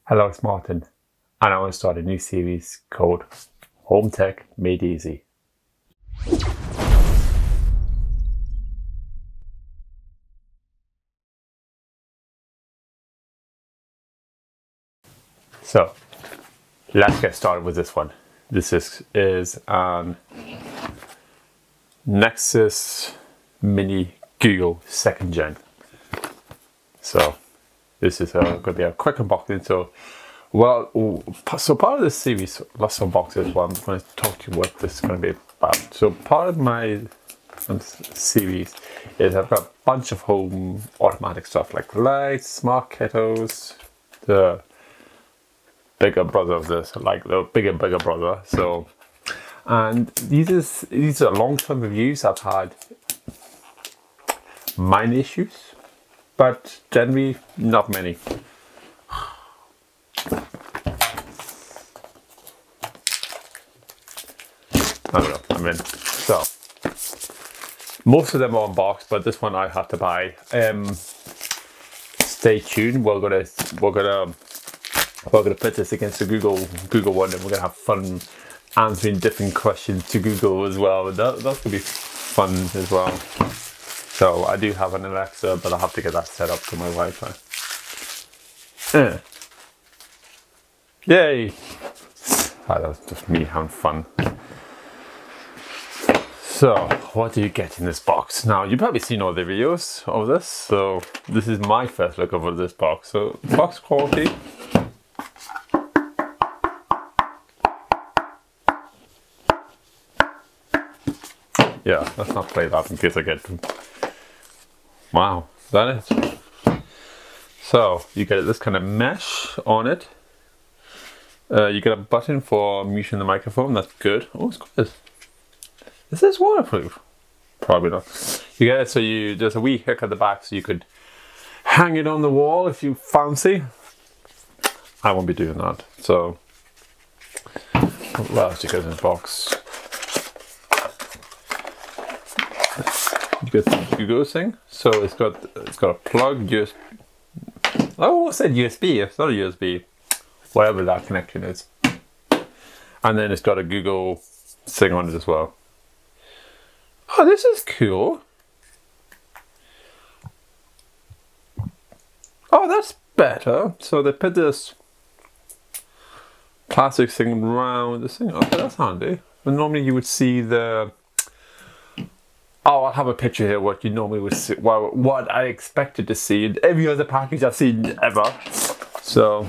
Hello, it's Martin, and I want to start a new series called Home Tech Made Easy. So, let's get started with this one. This is an Nexus Mini Google 2nd Gen. So, this is going to be a quick unboxing. So part of this series, lots of unboxings, I'm going to talk to you what this is going to be about. So part of my series is I've got a bunch of home automatic stuff like lights, smart kettles, the bigger brother of this, like the bigger brother. So, and these are long-term reviews. I've had minor issues, but generally not many. I don't know, I'm in. So, most of them are unboxed, but this one I had to buy. Stay tuned. We're gonna put this against the Google one, and we're gonna have fun answering different questions to Google as well. That's gonna be fun as well. So I do have an Alexa, but I have to get that set up to my Wi-Fi. Yay! That was just me having fun. So, what do you get in this box? Now, you've probably seen all the videos of this, so this is my first look over this box. So, box quality. Yeah, let's not play that in case I get... Wow, is that it? So, you get this kind of mesh on it. You get a button for muting the microphone, that's good. Oh, it's good. Is this waterproof? Probably not. You get it, so there's a wee hook at the back so you could hang it on the wall if you fancy. I won't be doing that. So, what else do you get in this box? You get the Google thing. So it's got a plug, USB. I almost said USB. It's not a USB. Whatever that connection is. And then it's got a Google thing on it as well. Oh, this is cool. Oh, that's better. So they put this plastic thing around this thing. Okay, that's handy. But normally you would see the... Oh, I'll have a picture here what you normally would see. Well, what I expected to see in every other package I've seen ever. So,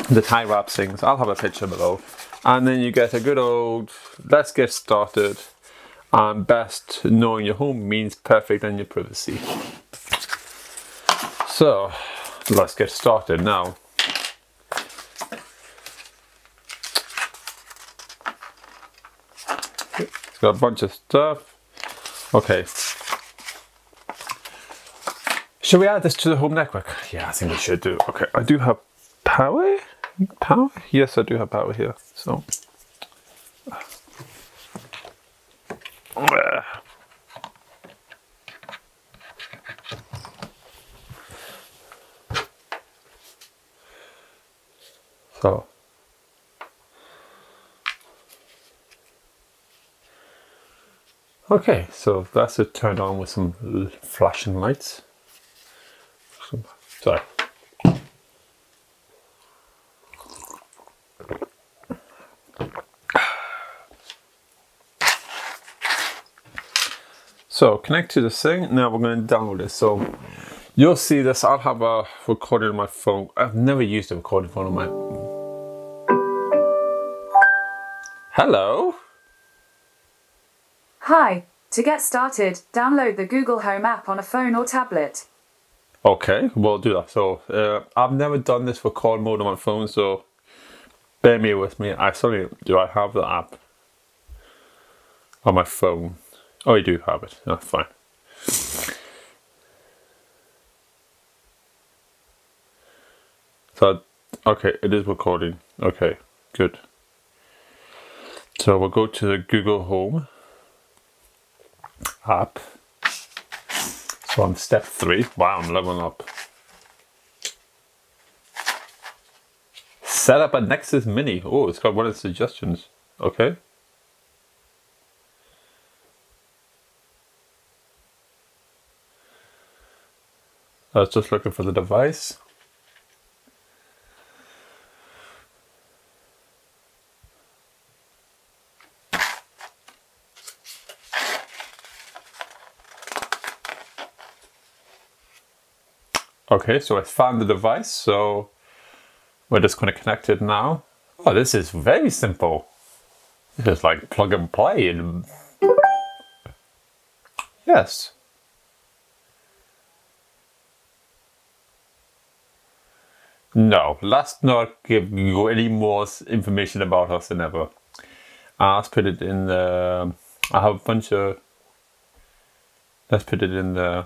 the tie wrap things. I'll have a picture below. And then you get a good old, let's get started. And best knowing your home means perfect and your privacy. So, let's get started now. It's got a bunch of stuff. Okay. Should we add this to the home network? Yeah, I think we should do. Okay, I do have power. Power? Yes, I do have power here. So. So. Okay, so that's it turned on with some flashing lights. Sorry. So connect to this thing. Now we're going to download this. So you'll see this. I'll have a recording on my phone. I've never used a recording phone on my... Hello? Hi. To get started, download the Google Home app on a phone or tablet. Okay, we'll do that. So I've never done this record mode on my phone, so bear me with me. I have the app on my phone. Oh, you do have it. That's fine. So, okay, it is recording. Okay, good. So we'll go to the Google Home app. So I'm step 3. Wow, I'm leveling up. Set up a Nexus Mini. Oh, it's got one of the suggestions. Okay. I was just looking for the device. Okay, so I found the device, so we're just going to connect it now. Oh, this is very simple. This is like plug and play and yes. No, let's not give you any more information about us than ever. Let's put it in the, I have a bunch of, let's put it in the,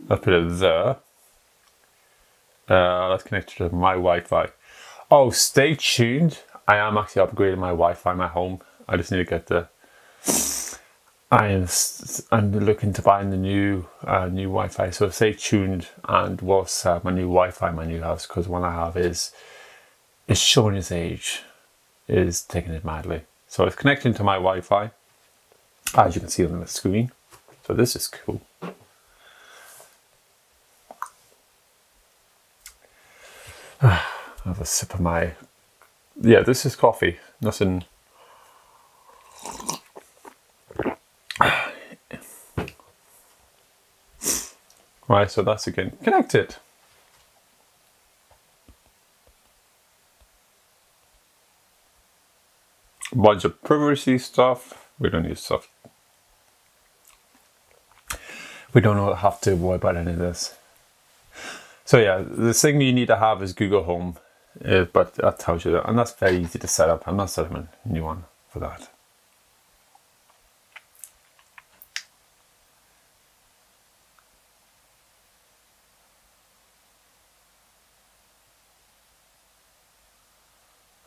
let's put it there. Let's connect it to my Wi-Fi. Oh, stay tuned. I am actually upgrading my Wi-Fi in my home. I just need to get the, I'm looking to buy the new Wi-Fi, so stay tuned and we'll set my new Wi-Fi in my new house, because one I have is showing its age, is taking it madly. So it's connecting to my Wi-Fi, as you can see on the screen. So this is cool. Have a sip of my, yeah, this is coffee, nothing. Right, so that's again connected. Bunch of privacy stuff. We don't need stuff. We don't have to worry about any of this. So yeah, the thing you need to have is Google Home, but that tells you that, and that's very easy to set up. I'm not setting a new one for that.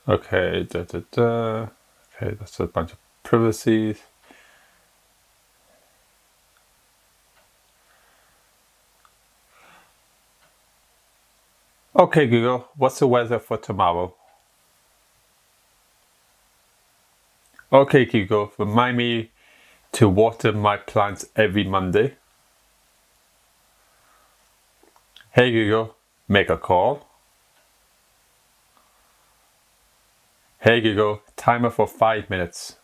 Okay, okay, that's a bunch of privacy. Okay, Google, what's the weather for tomorrow? Okay, Google, remind me to water my plants every Monday. Hey, Google, make a call. Hey, Google, timer for 5 minutes.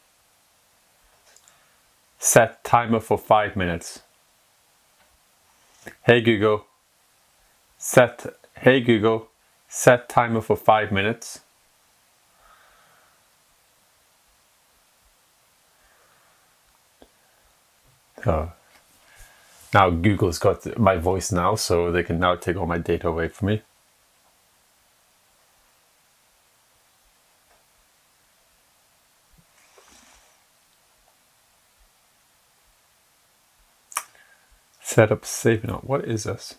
Set timer for 5 minutes. Hey, Google, Hey Google, set timer for 5 minutes. So now Google's got my voice now, so they can now take all my data away from me. Set up saving up. What is this?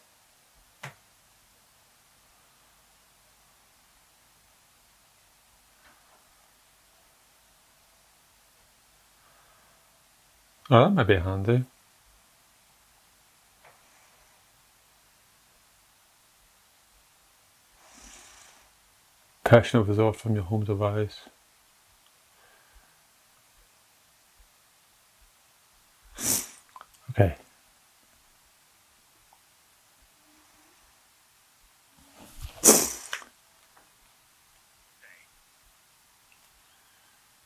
Oh, that might be handy. Personal result from your home device. Okay.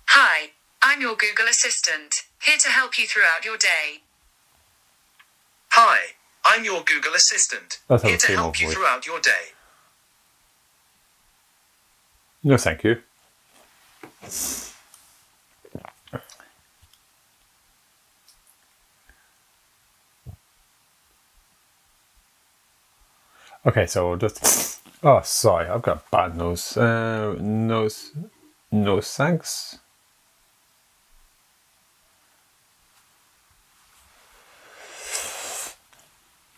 Hi, I'm your Google Assistant, here to help you throughout your day. Hi, I'm your Google Assistant, here to help you throughout your day. No, thank you. Okay, so just, oh, sorry, I've got bad nose. No thanks.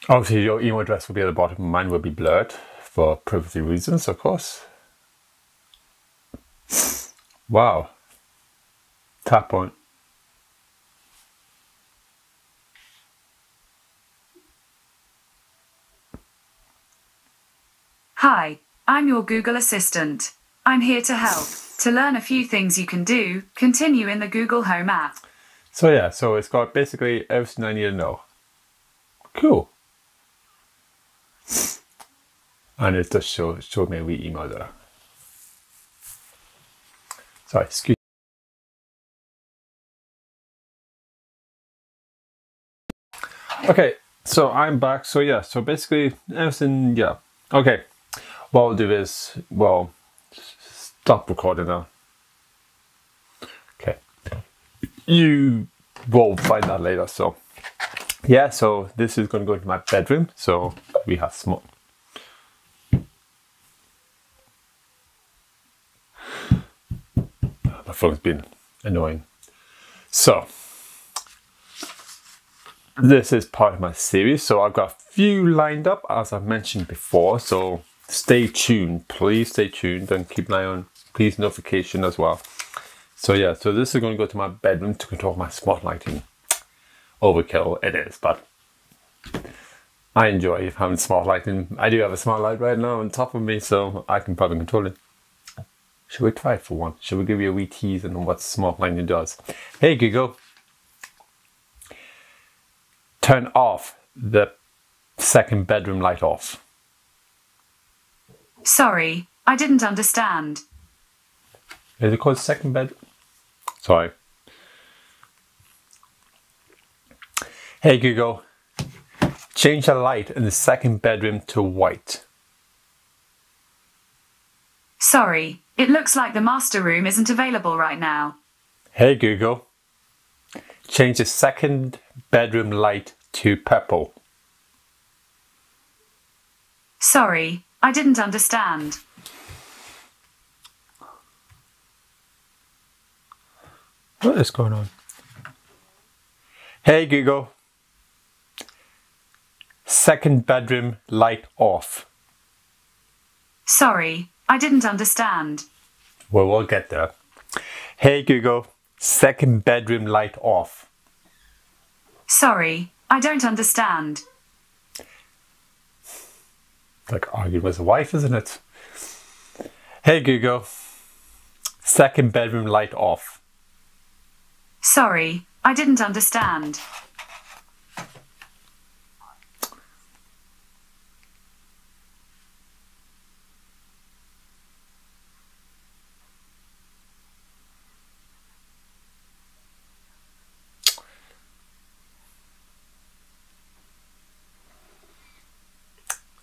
Obviously, your email address will be at the bottom. Mine will be blurred for privacy reasons, of course. Wow. Tap on. Hi, I'm your Google Assistant. I'm here to help. To learn a few things you can do, continue in the Google Home app. So yeah, so it's got basically everything I need to know. Cool. And it just showed me a wee email there. Sorry, excuse me. Okay, so I'm back. So yeah, so basically everything, yeah. Okay, what I'll do is, well, stop recording now. Okay, you will find that later. So yeah, so this is going to go into my bedroom. So we have small. My phone's been annoying. So this is part of my series. So I've got a few lined up, as I've mentioned before. So stay tuned, please stay tuned, and keep an eye on please notification as well. So yeah, so this is going to go to my bedroom to control my smart lighting. Overkill it is, but I enjoy having smart lighting. I do have a smart light right now on top of me, so I can probably control it. Should we try it for one? Should we give you a wee tease on what smart lighting does? Hey Google, turn off the second bedroom light off. Sorry, I didn't understand. Is it called second bedroom? Sorry. Hey Google, change the light in the second bedroom to white. Sorry, it looks like the master room isn't available right now. Hey Google, change the second bedroom light to purple. Sorry, I didn't understand. What is going on? Hey Google, second bedroom light off. Sorry, I didn't understand. Well, we'll get there. Hey Google, second bedroom light off. Sorry, I don't understand. Like arguing with a wife, isn't it? Hey Google, second bedroom light off. Sorry, I didn't understand.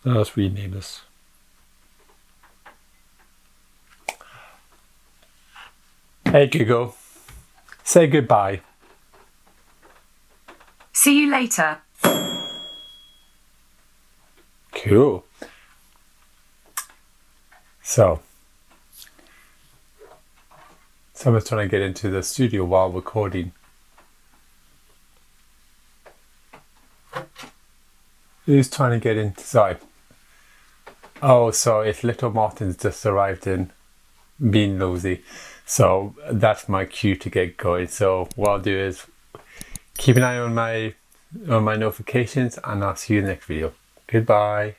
Let's rename this. Hey Google, say goodbye. See you later. Cool. So, someone's trying to get into the studio while recording. Who's trying to get in? Sorry. Oh, so if Little Martin's just arrived in, being nosy. So that's my cue to get going. So what I'll do is keep an eye on my notifications, and I'll see you in the next video. Goodbye.